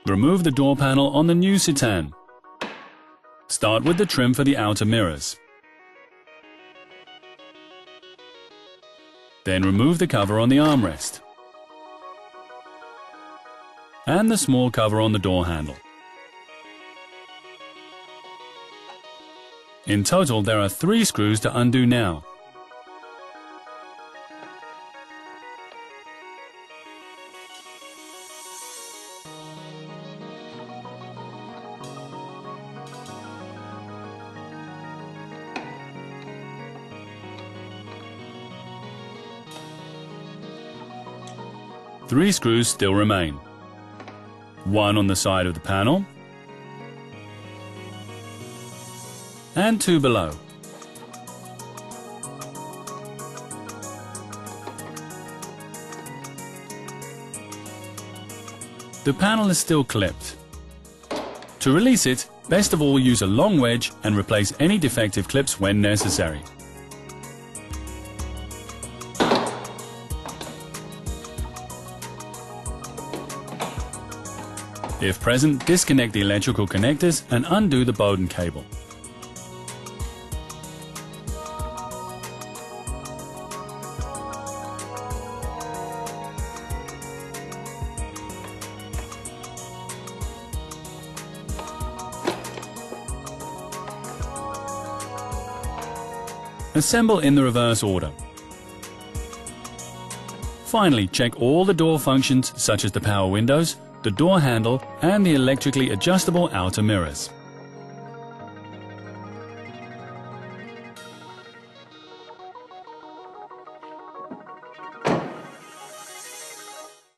Remove the door panel on the new Citan. Start with the trim for the outer mirrors. Then remove the cover on the armrest and the small cover on the door handle. In total, there are 3 screws to undo now. Three screws still remain. 1 on the side of the panel and 2 below. The panel is still clipped. To release it, best of all use a long wedge and replace any defective clips when necessary. If present, disconnect the electrical connectors and undo the Bowden cable. Assemble in the reverse order. Finally, check all the door functions such as the power windows, the door handle and the electrically adjustable outer mirrors.